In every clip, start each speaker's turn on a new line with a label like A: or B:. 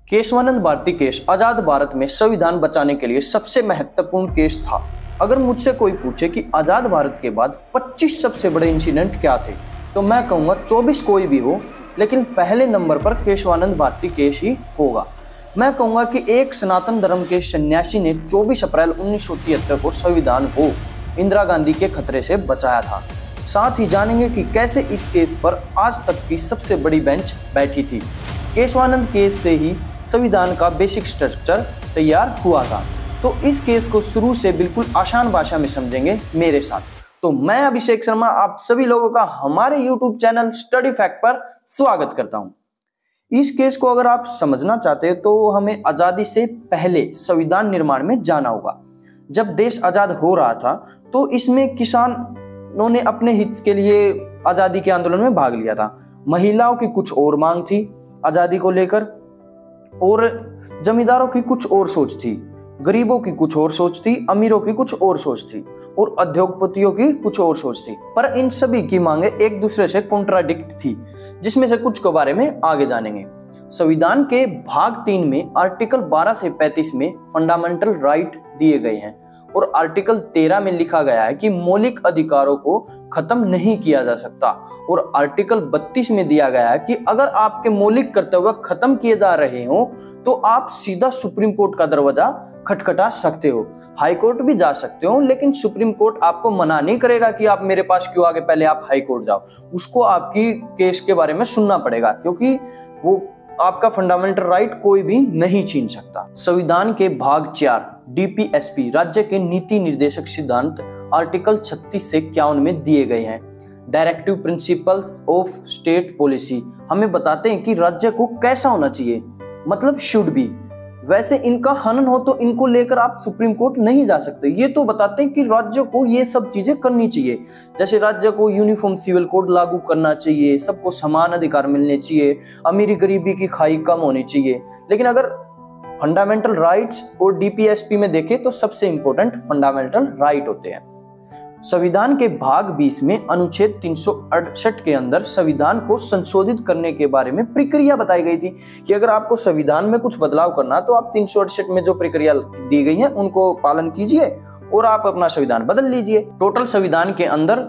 A: Keshavananda Bharti case आजाद भारत में संविधान बचाने के लिए सबसे महत्वपूर्ण केस था। अगर मुझसे कोई पूछे कि आजाद भारत के बाद 25 सबसे बड़े इंसिडेंट क्या थे, तो मैं कहूँगा 24 कोई भी हो, लेकिन पहले नंबर पर केशवानंद भारती केस ही होगा। मैं कहूँगा कि एक सनातन धर्म के सन्यासी ने 24 अप्रैल 1973 को संविधान को इंदिरा गांधी के खतरे से बचाया था। साथ ही जानेंगे कि कैसे इस केस पर आज तक की सबसे बड़ी बेंच बैठी थी। केशवानंद केस से ही संविधान का बेसिक स्ट्रक्चर तैयार हुआ था। तो इस केस को शुरू से बिल्कुल आसान भाषा में समझेंगे मेरे साथ। तो मैं अभिषेक शर्मा आप सभी लोगों का हमारे YouTube चैनल स्टडी फैक्ट पर स्वागत करता हूं। इस केस को अगर आप समझना चाहते हैं तो हमें आजादी से पहले संविधान निर्माण में जाना होगा। जब देश आजाद हो रहा था तो इसमें किसानों ने अपने हित के लिए आजादी के आंदोलन में भाग लिया था। महिलाओं की कुछ और मांग थी आजादी को लेकर, और जमींदारों की कुछ और सोच थी, गरीबों की कुछ और सोच थी, अमीरों की कुछ और सोच थी, और उद्योगपतियों की कुछ और सोच थी। पर इन सभी की मांगे एक दूसरे से कॉन्ट्राडिक्ट थी, जिसमें से कुछ के बारे में आगे जानेंगे। संविधान के भाग 3 में आर्टिकल 12 से 35 में फंडामेंटल राइट दिए गए हैं, और आर्टिकल 13 में लिखा गया है कि मौलिक अधिकारों को खत्म नहीं किया जा सकता, और आर्टिकल 32 में दिया गया है कि अगर आपके मौलिक कर्तव्य खत्म किए जा रहे हो तो आप सीधा सुप्रीम कोर्ट का दरवाजा खटखटा सकते हो, हाई कोर्ट भी जा सकते हो, लेकिन सुप्रीम कोर्ट आपको मना नहीं करेगा कि आप मेरे पास क्यों आगे, पहले आप हाई कोर्ट जाओ। उसको आपकी केस के बारे में सुनना पड़ेगा, क्योंकि वो आपका फंडामेंटल राइट कोई भी नहीं छीन सकता। संविधान के भाग 4 डीपीएसपी राज्य के नीति निर्देशक सिद्धांत आर्टिकल 36 से 51 में दिए गए हैं। Directive principles of state policy हमें बताते हैं कि राज्य को कैसा होना चाहिए, मतलब शुड बी। वैसे इनका हनन हो तो इनको लेकर आप सुप्रीम कोर्ट नहीं जा सकते। ये तो बताते हैं कि राज्य को ये सब चीजें करनी चाहिए, जैसे राज्य को यूनिफॉर्म सिविल कोड लागू करना चाहिए, सबको समान अधिकार मिलने चाहिए, अमीरी गरीबी की खाई कम होनी चाहिए। लेकिन अगर फंडामेंटल राइट्स और डीपीएसपी में देखें तो सबसे इंपॉर्टेंट फंडामेंटल राइट होते हैं। संविधान के भाग 20 में अनुच्छेद 368 के अंदर संविधान को संशोधित करने के बारे में प्रक्रिया बताई गई थी कि अगर आपको संविधान में कुछ बदलाव करना तो आप 368 में जो प्रक्रिया दी गई है उनको पालन कीजिए और आप अपना संविधान बदल लीजिए। टोटल संविधान के अंदर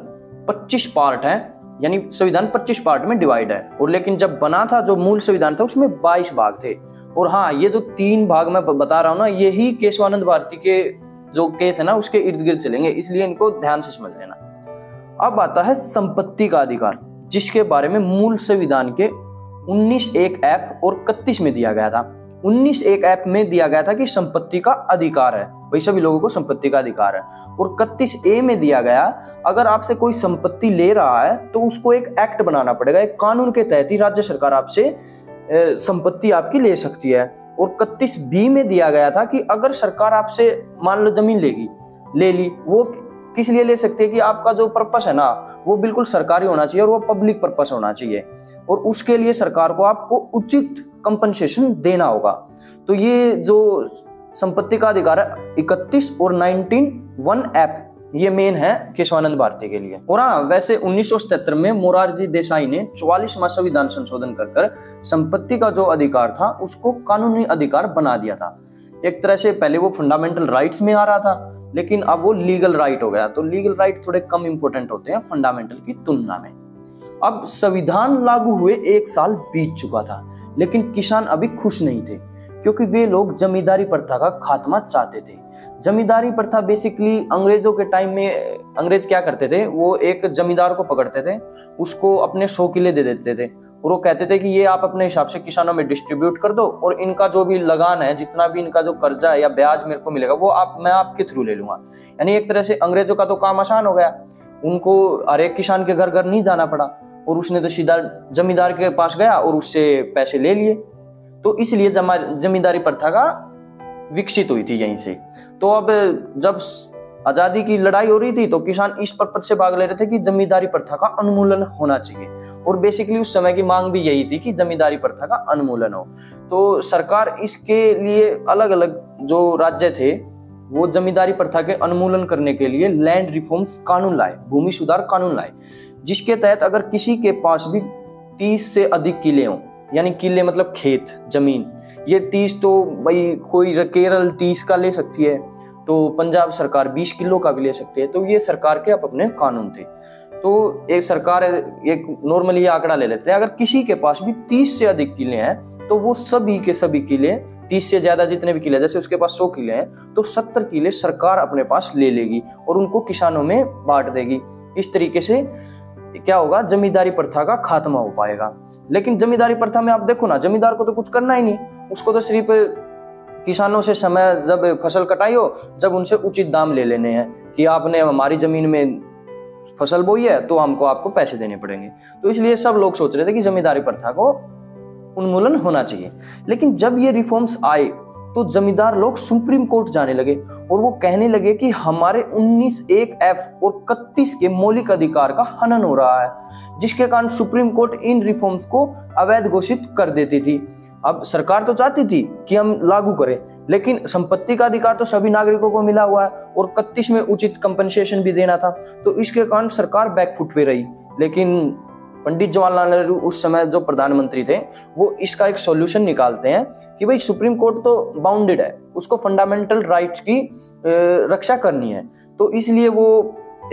A: 25 पार्ट है, यानी संविधान 25 पार्ट में डिवाइड है, और लेकिन जब बना था जो मूल संविधान था उसमें 22 भाग थे। और हाँ, ये जो 3 भाग मैं बता रहा हूँ ना, यही केशवानंद भारती के जो केस है ना उसके इर्द गिर्द चलेंगे, इसलिए इनको ध्यान से समझ लेना। अब आता है संपत्ति का अधिकार, जिसके बारे में मूल संविधान के 19(1) ऐप और 31 में दिया गया था। 19(1) ऐप में दिया गया था कि संपत्ति का अधिकार है, भाई सभी लोगों को संपत्ति का अधिकार है, और 31(a) में दिया गया अगर आपसे कोई संपत्ति ले रहा है तो उसको एक एक्ट बनाना पड़ेगा, एक कानून के तहत ही राज्य सरकार आपसे संपत्ति आपकी ले सकती है। और 31(b) में दिया गया था कि अगर सरकार आपसे मान लो जमीन ले ली, वो किस लिए ले सकती है कि आपका जो पर्पस है ना वो बिल्कुल सरकारी होना चाहिए और वो पब्लिक पर्पस होना चाहिए, और उसके लिए सरकार को आपको उचित कंपनसेशन देना होगा। तो ये जो संपत्ति का अधिकार है 31 और 19(1) ऐप, ये मेन है केशवानंद भारती के लिए। और हाँ, वैसे 1977 में मोरारजी देसाई ने 44वां संविधान संशोधन कर संपत्ति का जो अधिकार था उसको कानूनी अधिकार बना दिया था। एक तरह से पहले वो फंडामेंटल राइट्स में आ रहा था, लेकिन अब वो लीगल राइट हो गया। तो लीगल राइट थोड़े कम इंपॉर्टेंट होते हैं फंडामेंटल की तुलना में। अब संविधान लागू हुए 1 साल बीत चुका था, लेकिन किसान अभी खुश नहीं थे, क्योंकि वे लोग जमींदारी प्रथा का खात्मा चाहते थे। जमींदारी प्रथा बेसिकली अंग्रेजों के टाइम में अंग्रेज क्या करते थे, वो एक जमींदार को पकड़ते थे, उसको अपने 100 किले दे देते थे, और वो कहते थे कि ये आप अपने हिसाब से किसानों में डिस्ट्रीब्यूट कर दो, और इनका जो भी लगान है, जितना भी इनका जो कर्जा है या ब्याज मेरे को मिलेगा वो मैं आपके थ्रू ले लूंगा। यानी एक तरह से अंग्रेजों का तो काम आसान हो गया, उनको हर एक किसान के घर घर नहीं जाना पड़ा, और उसने तो सीधा जमींदार के पास गया और उससे पैसे ले लिए। तो इसलिए जमींदारी प्रथा का विकसित हुई थी यहीं से। तो अब जब आजादी की लड़ाई हो रही थी तो किसान इस पर्पज से भाग ले रहे थे कि जमींदारी प्रथा का उन्मूलन होना चाहिए, और बेसिकली उस समय की मांग भी यही थी कि जमींदारी प्रथा का उन्मूलन हो। तो सरकार इसके लिए अलग अलग जो राज्य थे वो जमींदारी प्रथा के उन्मूलन करने के लिए लैंड रिफॉर्म्स कानून लाए, भूमि सुधार कानून लाए, जिसके तहत अगर किसी के पास भी 30 से अधिक किले हों यानी किले मतलब खेत जमीन, ये 30 तो भाई कोई केरल 30 का ले सकती है, तो पंजाब सरकार 20 किलो का भी ले सकती है। तो ये सरकार के अपने कानून थे। तो एक सरकार एक नॉर्मली आंकड़ा ले लेते हैं, अगर किसी के पास भी 30 से अधिक किले हैं तो वो सभी के सभी किले, 30 से ज्यादा जितने भी किले, जैसे उसके पास 100 किले हैं तो 70 किले सरकार अपने पास ले लेगी और उनको किसानों में बांट देगी। इस तरीके से क्या होगा, जमींदारी प्रथा का खात्मा हो पाएगा। लेकिन जमींदारी प्रथा में आप देखो ना, जमींदार को तो कुछ करना ही नहीं, उसको तो सिर्फ किसानों से समय जब फसल कटाई हो जब उनसे उचित दाम ले लेने हैं कि आपने हमारी जमीन में फसल बोई है तो हमको आपको पैसे देने पड़ेंगे। तो इसलिए सब लोग सोच रहे थे कि जमींदारी प्रथा को उन्मूलन होना चाहिए। लेकिन जब ये रिफॉर्म्स आए तो जमींदार लोग सुप्रीम कोर्ट जाने लगे और वो कहने लगे कि हमारे 19(1)(f) और 31 के मौलिक अधिकार का हनन हो रहा है, जिसके कारण सुप्रीम कोर्ट इन रिफॉर्म्स को अवैध घोषित कर देती थी। अब सरकार तो चाहती थी कि हम लागू करें, लेकिन संपत्ति का अधिकार तो सभी नागरिकों को मिला हुआ है और 31 में उचित कंपनसेशन भी देना था, तो इसके कारण सरकार बैकफुट पे रही। लेकिन पंडित जवाहरलाल नेहरू उस समय जो प्रधानमंत्री थे वो इसका एक सॉल्यूशन निकालते हैं कि भाई सुप्रीम कोर्ट तो बाउंडेड है, उसको फंडामेंटल राइट्स की रक्षा करनी है, तो इसलिए वो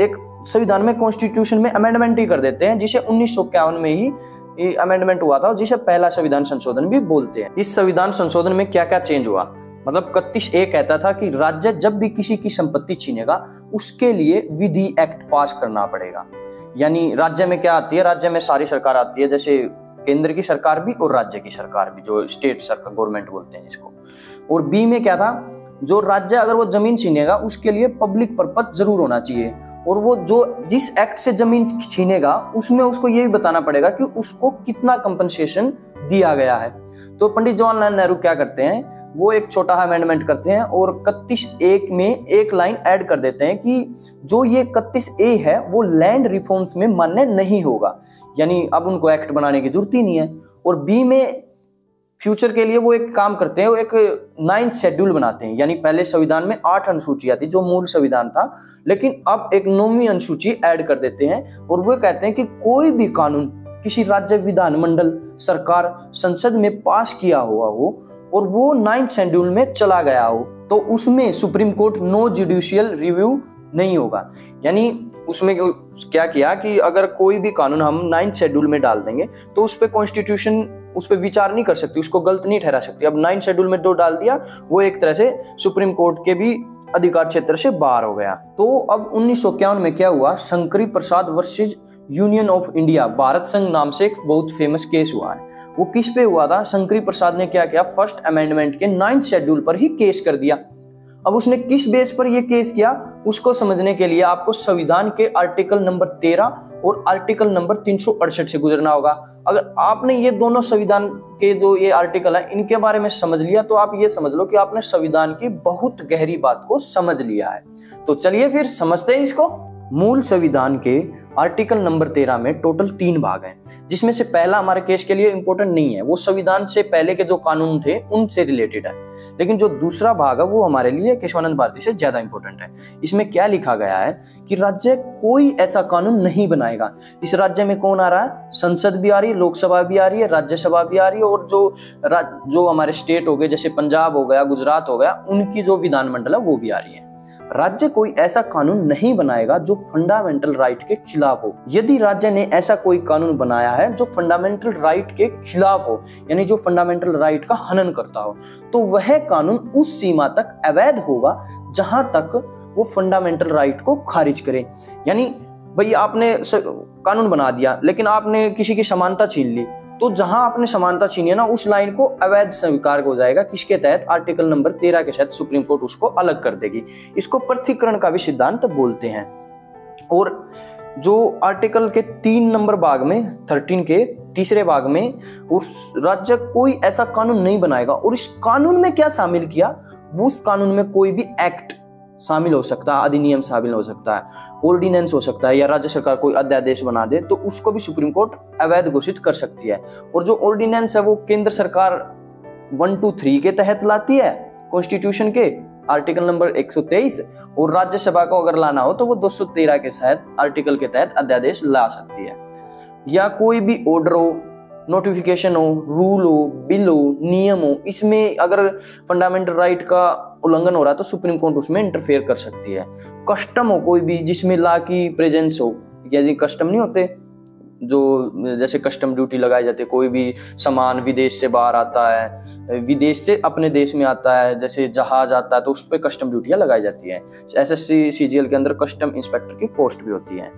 A: एक संविधान में कॉन्स्टिट्यूशन में अमेंडमेंट ही कर देते हैं, जिसे 1951 में ही अमेंडमेंट हुआ था, जिसे पहला संविधान संशोधन भी बोलते हैं। इस संविधान संशोधन में क्या क्या चेंज हुआ, मतलब 31(a) कहता था कि राज्य जब भी किसी की संपत्ति छीनेगा उसके लिए विधि एक्ट पास करना पड़ेगा। यानी राज्य में क्या आती है, राज्य में सारी सरकार आती है, जैसे केंद्र की सरकार भी और राज्य की सरकार भी, जो स्टेट सरकार गवर्नमेंट बोलते हैं इसको। और बी में क्या था, जो राज्य अगर वो जमीन छीनेगा उसके लिए पब्लिक पर्पस जरूर होना चाहिए, और वो जो जिस एक्ट से जमीन छीनेगा उसमें उसको ये भी बताना पड़ेगा कि उसको कितना कंपनसेशन दिया गया है। तो पंडित जवाहरलाल नेहरू क्या करते हैं, वो एक छोटा अमेंडमेंट करते हैं और 31(1) में एक लाइन ऐड कर देते हैं कि जो ये 31(a) है वो लैंड रिफॉर्म्स में मान्य नहीं होगा, यानी अब उनको एक्ट बनाने की जरूरत ही नहीं है। और बी में फ्यूचर के लिए वो एक काम करते हैं, वो एक 9th शेड्यूल बनाते हैं, यानी पहले संविधान में 8 अनुसूचियां थी जो मूल संविधान था, लेकिन अब एक 9वीं अनुसूची ऐड कर देते हैं और वो कहते हैं कि कोई भी कानून किसी राज्य विधानमंडल, सरकार, संसद में पास किया हुआ हो और वो 9th शेड्यूल में चला गया हो तो उसमें Supreme Court no judicial review नहीं होगा। यानी उसमें क्या किया कि अगर कोई भी कानून हम 9th शेड्यूल में डाल देंगे तो उस पर कॉन्स्टिट्यूशन उस पर विचार नहीं कर सकती, उसको गलत नहीं ठहरा सकती। अब 9th शेड्यूल में जो डाल दिया वो एक तरह से सुप्रीम कोर्ट के भी अधिकार क्षेत्र से बाहर हो गया। तो अब 1951 में क्या हुआ, Shankari Prasad versus union of India, Bharat संघ नाम से एक बहुत फेमस केस हुआ है। वो किस पे हुआ था, शंकरी प्रसाद ने क्या किया, फर्स्ट अमेंडमेंट के 9th शेड्यूल पर ही केस कर दिया। अब उसने किस बेस पर यह केस किया, उसको समझने के लिए आपको संविधान के आर्टिकल नंबर 13 और आर्टिकल नंबर 368 से गुजरना होगा। अगर आपने ये दोनों संविधान के जो ये आर्टिकल है इनके बारे में समझ लिया तो आप ये समझ लो कि आपने संविधान की बहुत गहरी बात को समझ लिया है। तो चलिए फिर समझते हैं इसको। मूल संविधान के आर्टिकल नंबर 13 में टोटल 3 भाग हैं, जिसमें से पहला हमारे केस के लिए इंपॉर्टेंट नहीं है, वो संविधान से पहले के जो कानून थे उनसे रिलेटेड है, लेकिन जो दूसरा भाग है वो हमारे लिए केशवानंद भारती से ज्यादा इंपॉर्टेंट है। इसमें क्या लिखा गया है कि राज्य कोई ऐसा कानून नहीं बनाएगा। इस राज्य में कौन आ रहा है, संसद भी आ रही है, लोकसभा भी आ रही है, राज्यसभा भी आ रही है, और जो हमारे स्टेट हो गए जैसे पंजाब हो गया, गुजरात हो गया, उनकी जो विधानमंडल है वो भी आ रही है। राज्य कोई ऐसा कानून नहीं बनाएगा जो फंडामेंटल राइट के खिलाफ हो। यदि राज्य ने ऐसा कोई कानून बनाया है जो फंडामेंटल राइट के खिलाफ हो, यानी जो फंडामेंटल राइट का हनन करता हो, तो वह कानून उस सीमा तक अवैध होगा जहां तक वो फंडामेंटल राइट को खारिज करे। यानी भाई आपने कानून बना दिया लेकिन आपने किसी की समानता छीन ली, तो जहां आपने समानता छीनी है ना उस लाइन को अवैध स्वीकार हो जाएगा, किसके तहत, आर्टिकल नंबर 13 के तहत सुप्रीम कोर्ट उसको अलग कर देगी। इसको पृथक्करण का भी सिद्धांत बोलते हैं। और जो आर्टिकल के 3 नंबर भाग में 13 के तीसरे भाग में उस राज्य कोई ऐसा कानून नहीं बनाएगा, और इस कानून में क्या शामिल किया, वो उस कानून में कोई भी एक्ट शामिल हो सकता है, अधिनियम शामिल हो सकता है, ऑर्डिनेंस हो सकता है, या राज्य सरकार कोई अध्यादेश बना दे तो उसको भी सुप्रीम कोर्ट अवैध घोषित कर सकती है। और जो ऑर्डिनेंस है वो केंद्र सरकार 1, 2, 3 के तहत लाती है कॉन्स्टिट्यूशन के आर्टिकल नंबर 123, और राज्यसभा को अगर लाना हो तो वो 213 के तहत आर्टिकल के तहत अध्यादेश ला सकती है। या कोई भी ऑर्डर हो नोटिफिकेशन हो, रूल हो, बिल हो, नियम हो, इसमें अगर फंडामेंटल राइट का उल्लंघन हो रहा है तो सुप्रीम कोर्ट उसमें इंटरफेयर कर सकती है। कस्टम हो कोई भी जिसमें लॉ की प्रेजेंस हो, जैसे कस्टम नहीं होते जो जैसे कस्टम ड्यूटी लगाई जाती है, कोई भी सामान विदेश से बाहर आता है, विदेश से अपने देश में आता है, जैसे जहाज आता है तो उस पर कस्टम ड्यूटियां लगाई जाती है। एसएससी सीजीएल के अंदर कस्टम इंस्पेक्टर की पोस्ट भी होती है।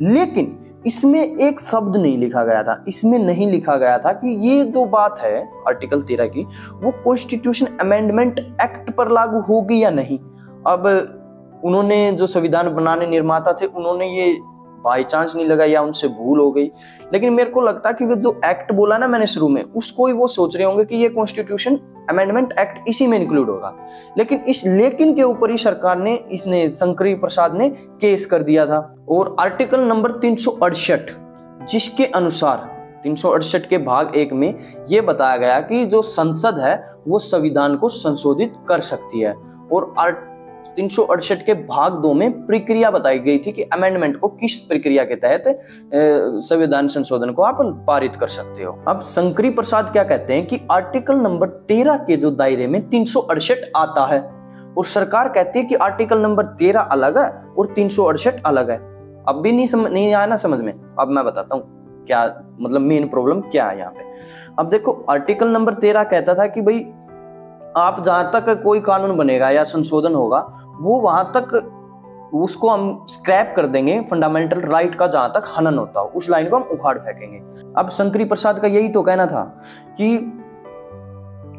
A: लेकिन इसमें एक शब्द नहीं लिखा गया था, इसमें नहीं लिखा गया था कि ये जो बात है आर्टिकल 13 की वो कॉन्स्टिट्यूशन अमेंडमेंट एक्ट पर लागू होगी या नहीं। अब उन्होंने जो संविधान बनाने निर्माता थे उन्होंने ये बाई चांस नहीं लगा या उनसे भूल हो गई, लेकिन मेरे को लगता है कि वो जो एक्ट बोला ना मैंने शुरू में, उसको ही वो सोच रहे होंगे कि ये कॉन्स्टिट्यूशन अमेंडमेंट एक्ट इसी में इंक्लूड होगा। लेकिन इस लेकिन के ऊपर ही सरकार ने इसने शंकरी प्रसाद ने केस कर दिया था। और आर्टिकल नंबर 368 जिसके अनुसार 368 के भाग 1 में यह बताया गया कि जो संसद है वो संविधान को संशोधित कर सकती है। और 368 के भाग 2 में प्रक्रिया बताई गई थी कि अमेंडमेंट को किस प्रक्रिया के तहत संविधान संशोधन को आप पारित कर सकते हो। अब शंकरी प्रसाद क्या कहते हैं कि आर्टिकल नंबर 13 के जो दायरे में 368 आता है और सरकार कहती है कि आर्टिकल नंबर 13 अलग है और 368 अलग है। अब भी नहीं आया ना समझ में। अब मैं बताता हूँ क्या मतलब मेन प्रॉब्लम क्या है यहाँ पे। अब देखो आर्टिकल नंबर 13 कहता था कि भाई आप जहां तक कोई कानून बनेगा या संशोधन होगा वो वहां तक उसको हम स्क्रैप कर देंगे, फंडामेंटल राइट का जहां तक हनन होता हो उस लाइन को हम उखाड़ फेंकेंगे। अब शंकरी प्रसाद का यही तो कहना था कि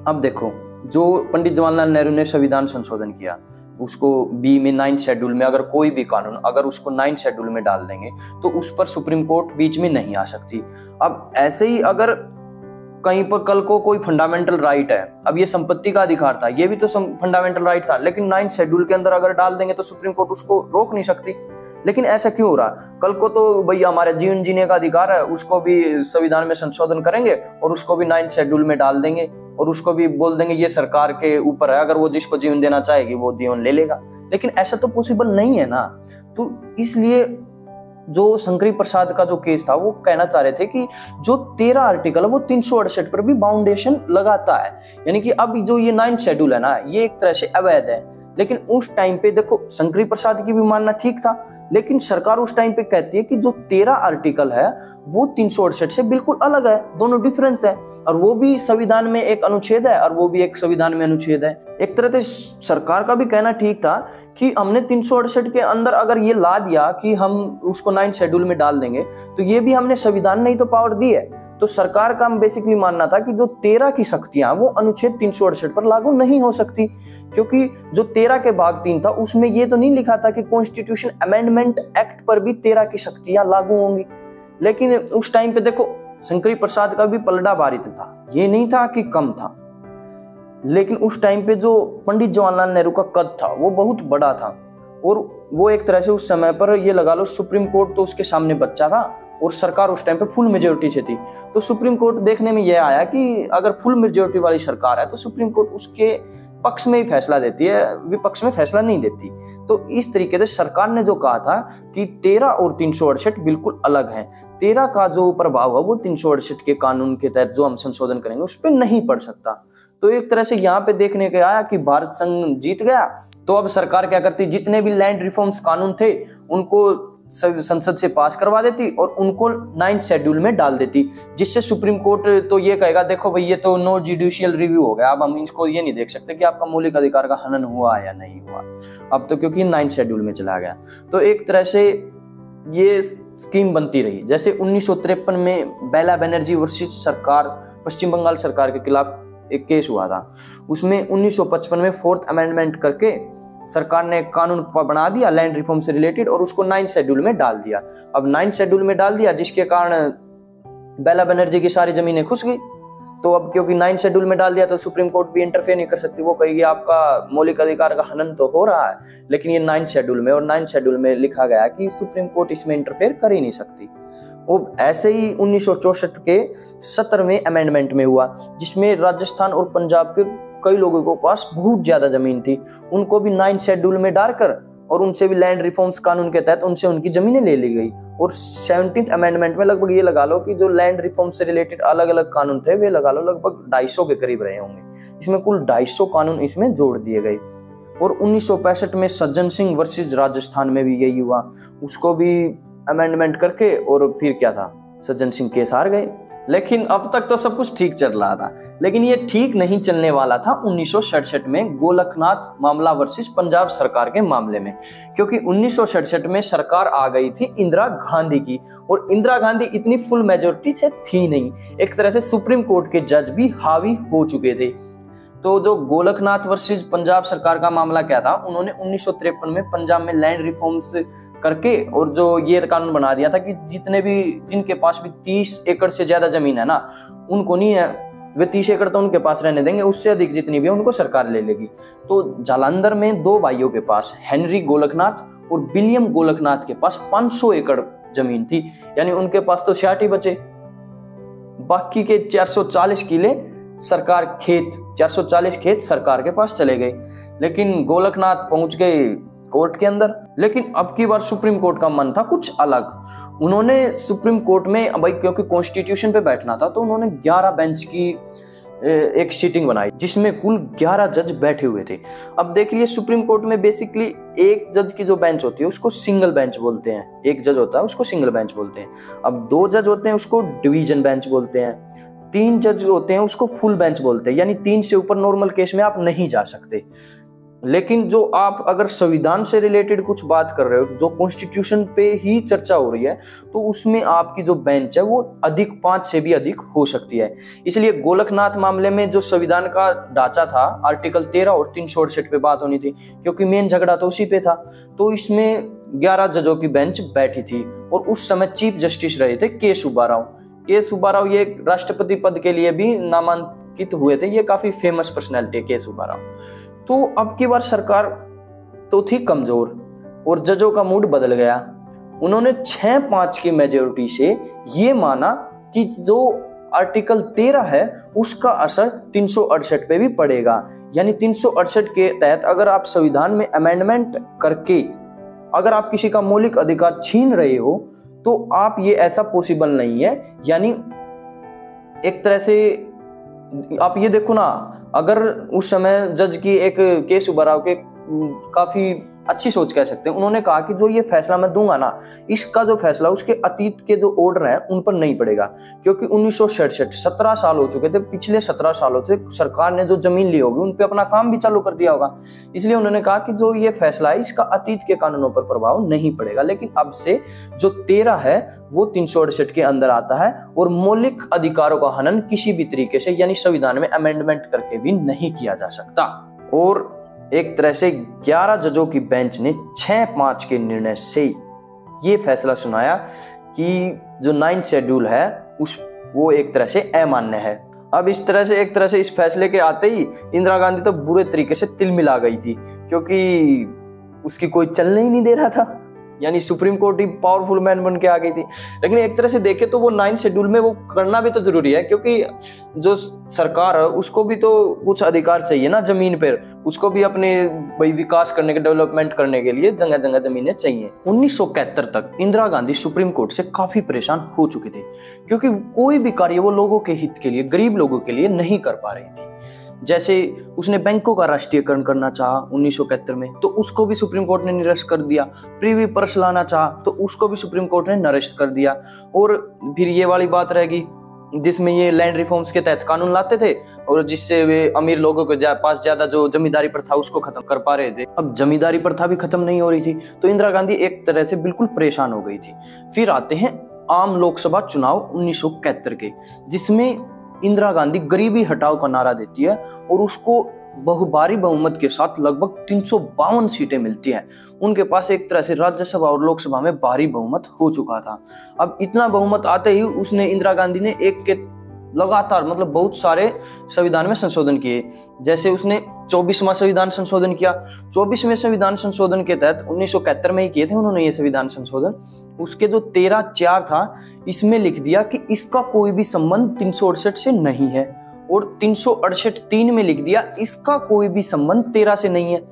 A: अब देखो जो पंडित जवाहरलाल नेहरू ने संविधान संशोधन किया उसको बी में 9th शेड्यूल में अगर कोई भी कानून अगर उसको 9th शेड्यूल में डाल देंगे तो उस पर सुप्रीम कोर्ट बीच में नहीं आ सकती। अब ऐसे ही अगर कहीं पर कल को कोई फंडामेंटल राइट है, अब ये संपत्ति का अधिकार था, ये भी तो फंडामेंटल राइट था, लेकिन 9th शेड्यूल के अंदर अगर डाल देंगे तो सुप्रीम कोर्ट उसको रोक नहीं सकती। लेकिन ऐसा क्यों हो रहा? कल को तो भैया हमारे जीवन जीने का अधिकार है, उसको भी संविधान में संशोधन करेंगे और उसको भी 9th शेड्यूल में डाल देंगे और उसको भी बोल देंगे ये सरकार के ऊपर है, अगर वो जिसको जीवन देना चाहेगी वो जीवन ले लेगा। लेकिन ऐसा तो पॉसिबल नहीं है ना। तो इसलिए जो शंकरी प्रसाद का जो केस था वो कहना चाह रहे थे कि जो 13 आर्टिकल है वो 368 पर भी बाउंडेशन लगाता है, यानी कि अब जो ये 9th शेड्यूल है ना ये एक तरह से अवैध है। लेकिन उस टाइम पे देखो शंकरी प्रसाद की भी मानना ठीक था, लेकिन सरकार उस टाइम पे कहती है कि जो 13 आर्टिकल है वो 368 से बिल्कुल अलग है, दोनों डिफरेंस है, और वो भी संविधान में एक अनुच्छेद है और वो भी एक संविधान में अनुच्छेद है। एक तरह से सरकार का भी कहना ठीक था कि हमने 368 के अंदर अगर ये ला दिया कि हम उसको 9th शेड्यूल में डाल देंगे तो ये भी हमने संविधान ने ही तो पावर दी है। तो सरकार का बेसिकली मानना था कि जो 13 की शक्तियां वो अनुच्छेद 368 पर लागू नहीं हो सकती, क्योंकि जो 13 के भाग 3 था उसमें ये तो नहीं लिखा था कि कॉन्स्टिट्यूशन अमेंडमेंट एक्ट पर भी 13 की शक्तियां लागू होंगी। लेकिन उस टाइम पे देखो शंकरी प्रसाद का भी पलड़ा भारी था, ये नहीं था कि कम था, लेकिन उस टाइम पे जो पंडित जवाहरलाल नेहरू का कद था वो बहुत बड़ा था और वो एक तरह से उस समय पर ये लगा लो सुप्रीम कोर्ट तो उसके सामने बच्चा था और सरकार उस टाइम पे फुल मेजोरिटी से थी। तो सुप्रीम कोर्ट देखने में यह आया कि अगर फुल मेजोरिटी वाली सरकार है तो सुप्रीम कोर्ट उसके पक्ष में ही फैसला देती है, विपक्ष में फैसला नहीं देती। तो इस तरीके से सरकार ने जो कहा था कि 13 और 368 बिल्कुल अलग हैं, 13 का जो प्रभाव है वो 368 के कानून के तहत जो हम संशोधन करेंगे उस पर नहीं पड़ सकता। तो एक तरह से यहाँ पे देखने के आया कि भारत संघ जीत गया। तो अब सरकार क्या करती, जितने भी लैंड रिफॉर्म्स कानून थे उनको संसद से पास करवा देती और उनको 9th शेड्यूल में डाल देती, जिससे सुप्रीम कोर्ट तो ये कहेगा देखो भाई ये तो नो जुडिशियल रिव्यू हो गया, अब हम इसको ये नहीं देख सकते कि आपका मौलिक अधिकार का हनन हुआ या नहीं हुआ, अब तो क्योंकि 9th शेड्यूल में चला गया। तो एक तरह से ये स्कीम बनती रही। जैसे 1953 में बेला बनर्जी वर्सेस सरकार, पश्चिम बंगाल सरकार के खिलाफ एक केस हुआ था, उसमें 1955 में 4th अमेंडमेंट करके सरकार ने कानून बना दिया लैंड रिफॉर्म से रिलेटेड और उसको 9th शेड्यूल में डाल दिया। अब 9th शेड्यूल में डाल दिया जिसके कारण बेला बनर्जी की सारी जमीनें खुस गई। तो अब क्योंकि 9th शेड्यूल में डाल दिया तो सुप्रीम कोर्ट भी इंटरफेयर नहीं कर सकती, वो कहेगी आपका मौलिक अधिकार का हनन तो हो रहा है, लेकिन ये 9th शेड्यूल में, और 9th शेड्यूल में लिखा गया कि सुप्रीम कोर्ट इसमें इंटरफेयर कर ही नहीं सकती। वो ऐसे ही 1964 के 17वें अमेंडमेंट में हुआ, जिसमें राजस्थान और पंजाब के कई लोगों के पास बहुत ज्यादा जमीन थी, उनको भी 9th शेड्यूल में डालकर और उनसे भी लैंड रिफॉर्म्स कानून के तहत उनसे उनकी जमीनें ले ली गई और 17th अमेंडमेंट में लगभग ये लगा लो कि जो लैंड रिफॉर्म से रिलेटेड अलग अलग कानून थे वे लगा लो लगभग 250 के करीब रहे होंगे। इसमें कुल 250 कानून इसमें जोड़ दिए गए। और 1965 में सज्जन सिंह वर्सेस राजस्थान में भी यही हुआ, उसको भी अमेंडमेंट करके और फिर क्या था, सज्जन सिंह केस हार गए। लेकिन अब तक तो सब कुछ ठीक चल रहा था, लेकिन ये ठीक नहीं चलने वाला था 1967 में गोलकनाथ मामला वर्सेस पंजाब सरकार के मामले में। क्योंकि 1967 में सरकार आ गई थी इंदिरा गांधी की, और इंदिरा गांधी इतनी फुल मेजोरिटी से थी नहीं, एक तरह से सुप्रीम कोर्ट के जज भी हावी हो चुके थे। तो जो गोलकनाथ वर्सेस पंजाब सरकार का मामला क्या था, उन्होंने 1953 में पंजाब में लैंड रिफॉर्म्स करके और जो ये कानून बना दिया था कि जिनके पास भी 30 एकड़ से ज्यादा जमीन है ना, उनको नहीं है, वे 30 एकड़ तो उनके पास रहने देंगे, उससे अधिक जितनी भी है उनको सरकार ले लेगी। तो जालंधर में 2 भाइयों के पास, हेनरी गोलकनाथ और विलियम गोलकनाथ के पास 500 एकड़ जमीन थी, यानी उनके पास तो 60 ही बचे। बाकी के 440 किले सरकार 440 खेत सरकार के पास चले गए। लेकिन गोलकनाथ पहुंच गए कोर्ट के अंदर। लेकिन अब की बार सुप्रीम कोर्ट का मन था कुछ अलग। उन्होंने सुप्रीम कोर्ट में भाई क्योंकि कॉन्स्टिट्यूशन पे बैठना था, तो उन्होंने 11 बेंच की एक सीटिंग बनाई जिसमें कुल 11 जज बैठे हुए थे। अब देख लिए सुप्रीम कोर्ट में बेसिकली एक जज की जो बेंच होती है उसको सिंगल बेंच बोलते हैं, एक जज होता है उसको सिंगल बेंच बोलते हैं। अब 2 जज होते हैं उसको डिवीजन बेंच बोलते हैं। 3 जज होते हैं उसको फुल बेंच बोलते हैं, यानी 3 से ऊपर नॉर्मल केस में आप नहीं जा सकते। लेकिन जो आप अगर संविधान से रिलेटेड कुछ बात कर रहे हो, जो कॉन्स्टिट्यूशन पे ही चर्चा हो रही है, तो उसमें आपकी जो बेंच है वो अधिक 5 से भी अधिक हो सकती है। इसलिए गोलकनाथ मामले में जो संविधान का ढांचा था, आर्टिकल 13 और 368 पे बात होनी थी, क्योंकि मेन झगड़ा तो उसी पे था। तो इसमें 11 जजों की बेंच बैठी थी और उस समय चीफ जस्टिस रहे थे के सुब्बाराव। ये राष्ट्रपति पद के लिए भी नामांकित हुए थे, ये काफी फेमस पर्सनैलिटी है के सुब्बाराव। तो अब की बार सरकार तो थी कमजोर और जजों का मूड बदल गया। उन्होंने 6-5 की मेजोरिटी से ये माना कि जो आर्टिकल 13 है उसका असर 368 पे भी पड़ेगा, यानी 368 के तहत अगर आप संविधान में अमेंडमेंट करके अगर आप किसी का मौलिक अधिकार छीन रहे हो तो आप ये ऐसा पॉसिबल नहीं है। यानी एक तरह से आप ये देखो ना, अगर उस समय जज की एक के सुब्बाराव के काफी अच्छी सोच कह सकते हैं, उन्होंने कहा कि जो ये फैसला मैं दूंगा ना, इसका जो फैसला उसके अतीत के जो ऑर्डर हैं उन पर नहीं पड़ेगा। क्योंकि 1967 17 साल हो चुके थे, पिछले 17 सालों से सरकार ने जो जमीन ली होगी उन पे अपना काम भी चालू कर दिया होगा। इसलिए उन्होंने कहा कि जो ये फैसला है इसका अतीत के कानूनों पर प्रभाव नहीं पड़ेगा। लेकिन अब से जो 13 है वो 368 के अंदर आता है और मौलिक अधिकारों का हनन किसी भी तरीके से यानी संविधान में अमेंडमेंट करके भी नहीं किया जा सकता। और एक तरह से 11 जजों की बेंच ने 6-5 के निर्णय से ये फैसला सुनाया कि जो 9th शेड्यूल है वो एक तरह से अमान्य है। अब इस तरह से एक तरह से इस फैसले के आते ही इंदिरा गांधी तो बुरे तरीके से तिलमिला गई थी, क्योंकि उसकी कोई चलने ही नहीं दे रहा था, यानी सुप्रीम कोर्ट ही पावरफुल मैन बन के आ गई थी। लेकिन एक तरह से देखे तो वो 9th शेड्यूल में वो करना भी तो जरूरी है, क्योंकि जो सरकार है उसको भी तो कुछ अधिकार चाहिए ना जमीन पर, उसको भी अपने भाई विकास करने के, डेवलपमेंट करने के लिए जगह जगह जमीनें चाहिए। 1971 तक इंदिरा गांधी सुप्रीम कोर्ट से काफी परेशान हो चुके थे, क्योंकि कोई भी कार्य वो लोगों के हित के लिए, गरीब लोगों के लिए नहीं कर पा रही थी। जैसे उसने बैंकों का राष्ट्रीयकरण करना चाहा 1971 में, तो उसको भी सुप्रीम कोर्ट ने निरस्त कर दिया। प्रीवी पर्स लाना चाहा तो उसको भी सुप्रीम कोर्ट ने निरस्त कर दिया। और फिर ये वाली बात रहेगी जिसमें ये लैंड रिफॉर्म्स के तहत कानून लाते थे और जिससे वे अमीर लोगों के पास ज्यादा जो जमींदारी प्रथा उसको खत्म कर पा रहे थे। अब जमींदारी प्रथा भी खत्म नहीं हो रही थी, तो इंदिरा गांधी एक तरह से बिल्कुल परेशान हो गई थी। फिर आते हैं आम लोकसभा चुनाव 1971 के, जिसमें इंदिरा गांधी गरीबी हटाओ का नारा देती है और उसको भारी बहुमत के साथ लगभग 352 सीटें मिलती हैं। उनके पास एक तरह से राज्यसभा और लोकसभा में भारी बहुमत हो चुका था। अब इतना बहुमत आते ही उसने इंदिरा गांधी ने एक के लगातार मतलब बहुत सारे संविधान में संशोधन किए। जैसे उसने 24वां संविधान संशोधन किया। 24वें संविधान संशोधन के तहत 1971 में ही किए थे उन्होंने ये संविधान संशोधन। उसके जो 13(4) था इसमें लिख दिया कि इसका कोई भी संबंध 368 से नहीं है, और 368(3) में लिख दिया इसका कोई भी संबंध 13 से नहीं है।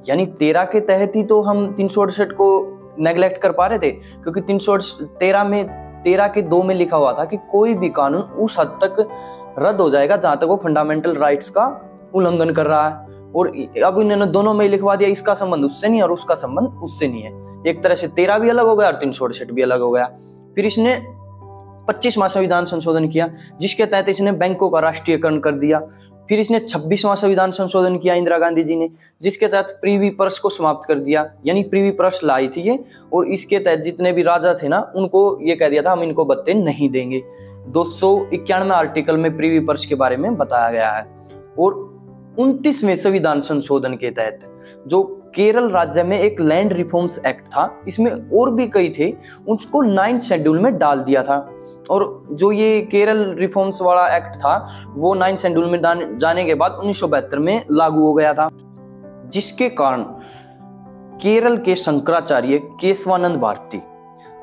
A: यानी 13 के तहत ही तो हम 368 को नेग्लेक्ट कर पा रहे थे, क्योंकि 313 के 2 में लिखा हुआ था कि कोई भी कानून उस हद तक रद्द हो जाएगा जहां तक वो फंडामेंटल राइट्स का उल्लंघन कर रहा है। और अब इन्होंने दोनों में लिखवा दिया, इसका संबंध उससे नहीं और उसका संबंध उससे नहीं है। एक तरह से 13 भी अलग हो गया और 368 भी अलग हो गया। फिर इसने 25वां संविधान संशोधन किया, जिसके तहत इसने बैंकों का राष्ट्रीयकरण कर दिया। फिर इसने 26वां संविधान संशोधन किया इंदिरा गांधी जी ने, जिसके तहत प्रीवी पर्स को समाप्त कर दिया, यानी प्रीवी पर्स लाई थी ये, और इसके तहत जितने भी राजा थे ना, उनको ये कह दिया था हम इनको भत्ते नहीं देंगे। 291 आर्टिकल में प्रीवी पर्स के बारे में बताया गया है। और 29वें संविधान संशोधन के तहत जो केरल राज्य में एक लैंड रिफॉर्म्स एक्ट था, इसमें और भी कई थे, उसको 9th शेड्यूल में डाल दिया था। और जो ये केरल रिफॉर्म्स वाला एक्ट था वो 9th शेड्यूल में जाने के बाद 1972 में लागू हो गया था, जिसके कारण केरल के शंकराचार्य केशवानंद भारती,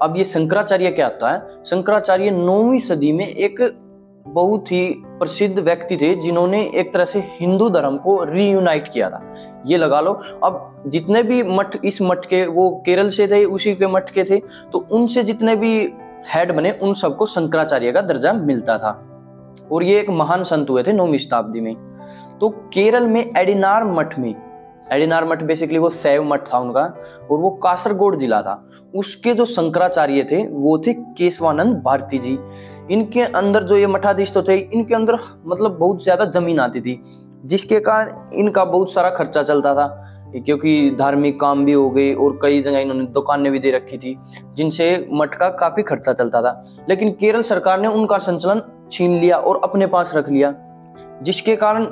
A: अब ये शंकराचार्य क्या होता है? शंकराचार्य 9वीं सदी में एक बहुत ही प्रसिद्ध व्यक्ति थे, जिन्होंने एक तरह से हिंदू धर्म को रीयूनाइट किया था, ये लगा लो। अब जितने भी मठ इस मठ के वो केरल से थे, उसी के मठ के थे, तो उनसे जितने भी हेड बने उन सबको शंकराचार्य का दर्जा मिलता था। और ये एक महान संत हुए थे 9वीं शताब्दी में। तो केरल में एडिनार मठ बेसिकली वो शैव मठ था उनका, और वो कासरगोड जिला था। उसके जो शंकराचार्य थे वो थे केशवानंद भारती जी। इनके अंदर जो ये मठाधीश तो थे, इनके अंदर मतलब बहुत ज्यादा जमीन आती थी, जिसके कारण इनका बहुत सारा खर्चा चलता था, क्योंकि धार्मिक काम भी हो गए और कई जगह इन्होंने दुकानें भी दे रखी थी, जिनसे मठ का काफी खर्चा चलता था। लेकिन केरल सरकार ने उनका संचालन छीन लिया और अपने पास रख लिया, जिसके कारण,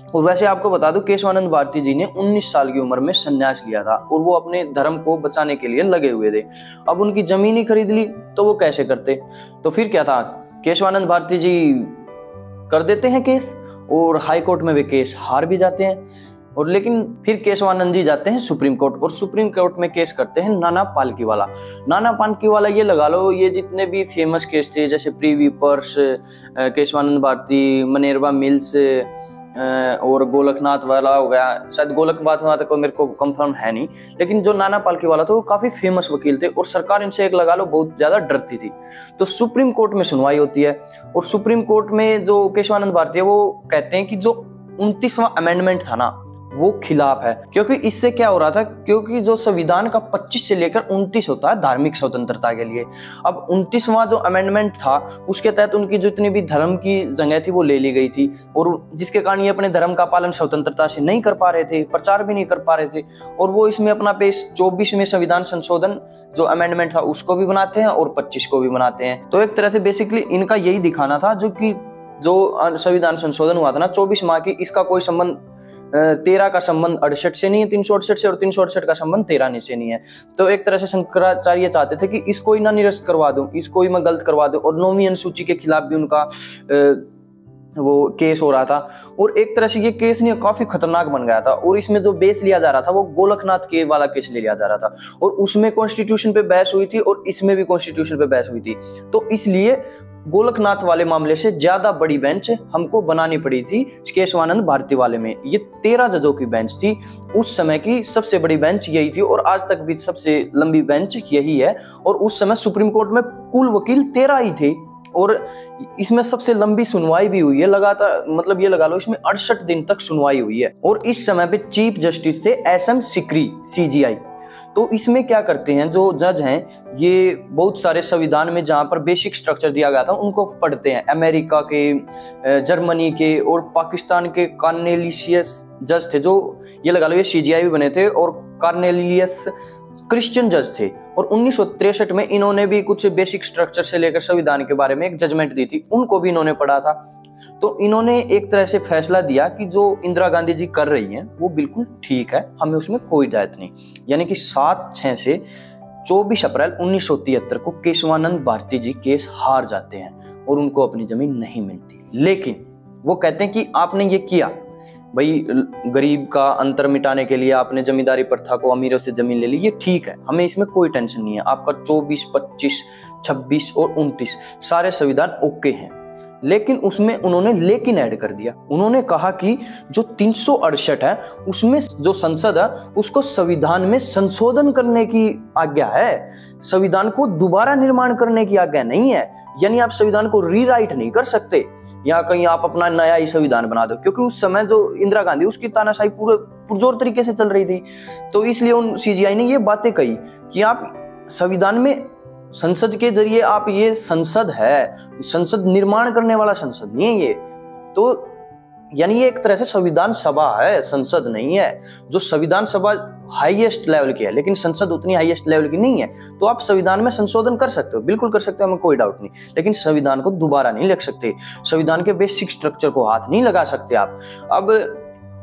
A: और वैसे आपको बता दूं, केशवानंद भारती जी ने 19 साल की उम्र में संन्यास लिया था और वो अपने धर्म को बचाने के लिए लगे हुए थे। अब उनकी जमीन ही खरीद ली तो वो कैसे करते? तो फिर क्या था, केशवानंद भारती जी कर देते हैं केस, और हाई कोर्ट में वे केस हार भी जाते हैं। और लेकिन फिर केशवानंद जी जाते हैं सुप्रीम कोर्ट, और सुप्रीम कोर्ट में केस करते हैं नाना पालकीवाला। ये लगा लो, ये जितने भी फेमस केस थे, जैसे प्रीवी पर्स, केशवानंद भारती, मनेरवा मिल्स और गोलकनाथ वाला हो गया, शायद गोलकनाथ वाला को मेरे को कंफर्म है नहीं, लेकिन जो नाना पालकीवाला था वो काफी फेमस वकील थे और सरकार इनसे एक लगा लो बहुत ज्यादा डरती थी। तो सुप्रीम कोर्ट में सुनवाई होती है, और सुप्रीम कोर्ट में जो केशवानंद भारती है वो कहते हैं कि जो 29वां अमेंडमेंट था ना वो खिलाफ है। क्योंकि इससे क्या हो रहा था, क्योंकि जो संविधान का 25 से लेकर 29 होता है धार्मिक स्वतंत्रता के लिए, अब 29वां जो अमेंडमेंट था उसके तहत उनकी जितनी भी धर्म की जगह थी वो ले ली गई थी, और जिसके कारण ये अपने धर्म का पालन स्वतंत्रता से नहीं कर पा रहे थे, प्रचार भी नहीं कर पा रहे थे। और वो इसमें अपना पेश 24वें संविधान संशोधन जो अमेंडमेंट था उसको भी बनाते हैं और 25 को भी बनाते हैं। तो एक तरह से बेसिकली इनका यही दिखाना था, जो संविधान संशोधन हुआ था ना 24 माह की, इसका कोई संबंध 13 का संबंध 68 से नहीं है, 368 से, और 368 का संबंध 13 से नहीं है। तो एक तरह से शंकराचार्य चाहते थे कि इसको ही ना निरस्त करवा दूं, इसको ही मैं गलत करवा दूं, और 9वीं अनुसूची के खिलाफ भी उनका वो केस हो रहा था। और एक तरह से ये केस नहीं काफी खतरनाक बन गया था, और इसमें जो बेस लिया जा रहा था वो गोलकनाथ के वाला केस ले लिया जा रहा था, और उसमें कॉन्स्टिट्यूशन पे बहस हुई थी और इसमें भी कॉन्स्टिट्यूशन पे बहस हुई थी। तो इसलिए गोलकनाथ वाले मामले से ज्यादा बड़ी बेंच हमको बनानी पड़ी थी केशवानंद भारती वाले में। ये 13 जजों की बेंच थी, उस समय की सबसे बड़ी बेंच यही थी, और आज तक भी सबसे लंबी बेंच यही है। और उस समय सुप्रीम कोर्ट में कुल वकील 13 ही थे, और इसमें सबसे लंबी सुनवाई भी हुई है लगातार, मतलब ये लगा लो इसमें 68 दिन तक सुनवाई हुई है। और इस समय पे चीफ जस्टिस थे SM सिकरी CGI। तो इसमें क्या करते हैं जो जज हैं, ये बहुत सारे संविधान में जहां पर बेसिक स्ट्रक्चर दिया गया था उनको पढ़ते हैं। अमेरिका के, जर्मनी के और पाकिस्तान के कार्नेलियस जज थे, जो ये लगा लो ये CGI भी बने थे, और कार्नेलियस क्रिश्चियन जज थे। और 1963 में इन्होंने भी कुछ बेसिक स्ट्रक्चर से लेकर संविधान के बारे में एक जजमेंट दी थी, उनको भी इन्होंने पढ़ा था। तो इन्होंने एक तरह से फैसला दिया कि जो इंदिरा गांधी जी कर रही हैं वो बिल्कुल ठीक है, हमें उसमें कोई दायित्व नहीं। यानी कि 7/6 से 24 अप्रैल 1973 को केशवानंद भारती जी केस हार जाते हैं और उनको अपनी जमीन नहीं मिलती। लेकिन वो कहते हैं कि आपने ये किया भाई, गरीब का अंतर मिटाने के लिए आपने जमींदारी प्रथा को, अमीरों से जमीन ले ली, ये ठीक है, हमें इसमें कोई टेंशन नहीं है। आपका 24, 25, 26 और 29 सारे संविधान ओके हैं। लेकिन उसमें उन्होंने लेकिन ऐड कर दिया। उन्होंने कहा कि जो 368 है उसमें जो संसद है उसको संविधान में संशोधन करने की आज्ञा है, संविधान को दोबारा निर्माण करने की आज्ञा नहीं है। यानी आप संविधान को रीराइट नहीं कर सकते या कहीं आप अपना नया ही संविधान बना दो, क्योंकि उस समय जो इंदिरा गांधी उसकी तानाशाही पूरे पुरजोर तरीके से चल रही थी। तो इसलिए उन सीजीआई ने ये बातें कही कि आप संविधान में संसद के जरिए आप, ये संसद है, संसद निर्माण करने वाला संसद नहीं है ये, तो यानी ये एक तरह से संविधान सभा है, संसद नहीं है। जो संविधान सभा हाईएस्ट लेवल की है लेकिन संसद उतनी हाईएस्ट लेवल की नहीं है। तो आप संविधान में संशोधन कर सकते हो, बिल्कुल कर सकते हो, हमें कोई डाउट नहीं, लेकिन संविधान को दोबारा नहीं लिख सकते, संविधान के बेसिक स्ट्रक्चर को हाथ नहीं लगा सकते आप। अब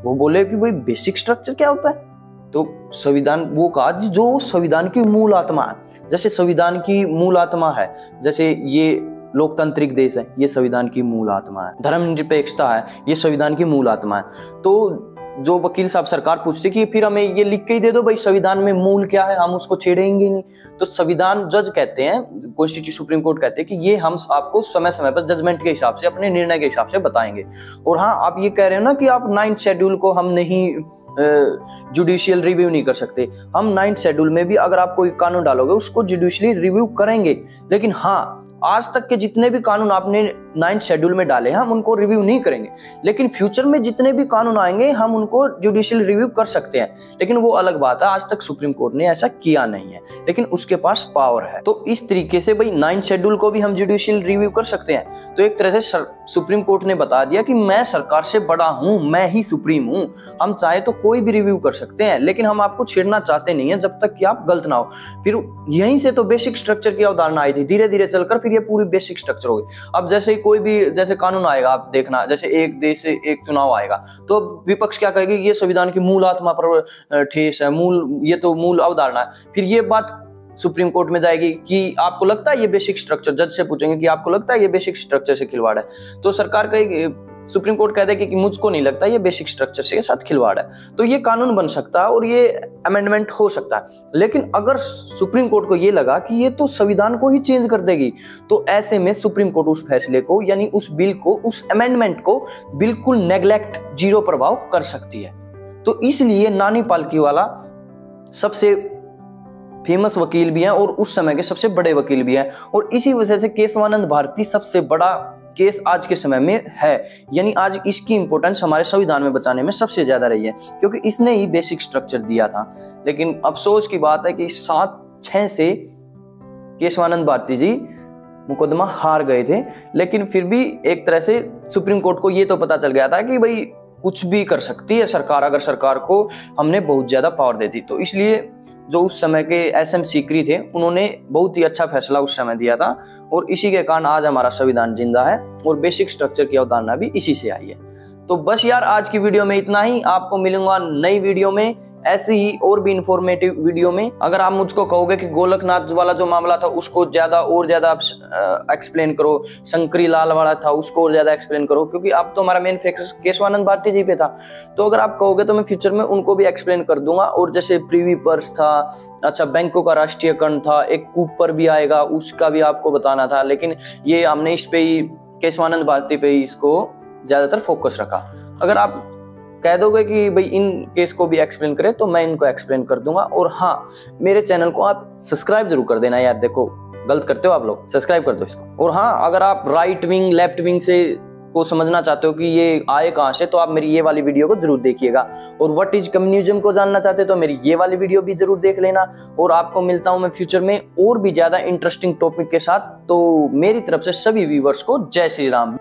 A: वो बोले कि भाई बेसिक स्ट्रक्चर क्या होता है, तो संविधान, वो कहा जो संविधान की मूल आत्मा है, जैसे संविधान की मूल आत्मा है, जैसे ये लोकतांत्रिक देश है, ये संविधान की मूल आत्मा है, धर्मनिरपेक्षता है, ये संविधान की मूल आत्मा है। तो जो वकील साहब सरकार पूछती कि फिर हमें ये लिख के ही दे दो भाई संविधान में मूल क्या है, हम उसको छेड़ेंगे नहीं। तो संविधान जज कहते हैं, कॉन्स्टिट्यूशन सुप्रीम कोर्ट कहते हैं कि ये हम आपको समय समय पर जजमेंट के हिसाब से, अपने निर्णय के हिसाब से बताएंगे। और हाँ, आप ये कह रहे हो ना कि आप 9th शेड्यूल को हम नहीं जुडिशियल रिव्यू नहीं कर सकते, हम 9th शेड्यूल में भी अगर आप कोई कानून डालोगे उसको जुडिशियली रिव्यू करेंगे। लेकिन हाँ, आज तक के जितने भी कानून आपने 9th शेड्यूल में डाले हम उनको रिव्यू नहीं करेंगे, लेकिन फ्यूचर में जितने भी कानून आएंगे हम उनको जुडिशियल रिव्यू कर सकते हैं। लेकिन वो अलग बात है, आज तक सुप्रीम कोर्ट ने ऐसा किया नहीं है, लेकिन उसके पास पावर है। तो इस तरीके से भाई 9th शेड्यूल को भी हम जुडिशियल रिव्यू कर सकते हैं। तो एक तरह से सुप्रीम कोर्ट ने बता दिया कि मैं सरकार से बड़ा हूं, मैं ही सुप्रीम हूं, हम चाहे तो कोई भी रिव्यू कर सकते हैं, लेकिन हम आपको छेड़ना चाहते नहीं है जब तक कि आप गलत ना हो। फिर यहीं से तो बेसिक स्ट्रक्चर की अवधारणा आई थी, धीरे धीरे चलकर फिर ये पूरी बेसिक स्ट्रक्चर हो गई। अब जैसे कोई भी जैसे कानून आएगा, आप देखना, जैसे एक देश से एक चुनाव आएगा, तो विपक्ष क्या कहेगी, ये संविधान की मूल आत्मा पर ठेस है, मूल, ये तो मूल अवधारणा है। फिर ये बात सुप्रीम कोर्ट में जाएगी कि आपको लगता है ये बेसिक स्ट्रक्चर, जज से पूछेंगे कि आपको लगता है ये बेसिक स्ट्रक्चर से खिलवाड़ है, तो सरकार कहेगी, सुप्रीम कोर्ट कह देगी कि मुझको नहीं लगता, ये बेसिक स्ट्रक्चर से साथ खिलवाड़ है। तो ये कानून बन सकता है और ये अमेंडमेंट हो सकता है। लेकिन अगर सुप्रीम कोर्ट को ये लगा कि ये तो संविधान को ही चेंज कर देगी, तो ऐसे में सुप्रीम कोर्ट उस फैसले को, यानी उस बिल को, उस अमेंडमेंट को बिल्कुल नेग्लेक्ट, जीरो प्रभाव कर सकती है। तो इसलिए नानी पालकीवाला सबसे फेमस वकील भी हैं और उस समय के सबसे बड़े वकील भी हैं, और इसी वजह से केशवानंद भारती सबसे बड़ा केस आज के समय में है। यानी आज इसकी इंपॉर्टेंस हमारे संविधान में बचाने में सबसे ज्यादा रही है, क्योंकि इसने ही बेसिक स्ट्रक्चर दिया था। लेकिन अफसोस की बात है कि 7-6 से केशवानंद भारती जी मुकदमा हार गए थे, लेकिन फिर भी एक तरह से सुप्रीम कोर्ट को ये तो पता चल गया था कि भाई कुछ भी कर सकती है सरकार, अगर सरकार को हमने बहुत ज्यादा पावर दे दी। तो इसलिए जो उस समय के SM सीकरी थे, उन्होंने बहुत ही अच्छा फैसला उस समय दिया था, और इसी के कारण आज हमारा संविधान जिंदा है और बेसिक स्ट्रक्चर की अवधारणा भी इसी से आई है। तो बस यार, आज की वीडियो में इतना ही। आपको मिलूंगा नई वीडियो में, ऐसी ही और भी इंफॉर्मेटिव वीडियो में। अगर आप मुझको कहोगे कि गोलकनाथ वाला जो मामला था उसको ज्यादा और ज्यादा एक्सप्लेन करो, शंकरी लाल वाला था उसको और ज्यादा एक्सप्लेन करो, क्योंकि अब तो हमारा मेन फोकस केशवानंद भारती जी पे था। तो अगर आप कहोगे तो मैं फ्यूचर में उनको भी एक्सप्लेन कर दूंगा। और जैसे प्रीवी पर्स था, अच्छा बैंकों का राष्ट्रीयकरण था, एक कूपर भी आएगा, उसका भी आपको बताना था, लेकिन ये हमने इस पे ही, केशवानंद भारती पे ही इसको ज्यादातर फोकस रखा। अगर आप कह दोगे कि भाई इन केस को भी एक्सप्लेन करें, तो मैं इनको एक्सप्लेन कर दूंगा। और हाँ, मेरे चैनल को आप सब्सक्राइब जरूर कर देना यार, देखो गलत करते हो आप लोग, सब्सक्राइब कर दो इसको। और हाँ, अगर आप राइट विंग लेफ्ट विंग से को समझना चाहते हो कि ये आए कहां से, तो आप मेरी ये वाली वीडियो को जरूर देखिएगा। और व्हाट इज कम्युनिज्म को जानना चाहते हो तो मेरी ये वाली वीडियो भी जरूर देख लेना। और आपको मिलता हूं मैं फ्यूचर में और भी ज्यादा इंटरेस्टिंग टॉपिक के साथ। तो मेरी तरफ से सभी व्यूअर्स को जय श्री राम।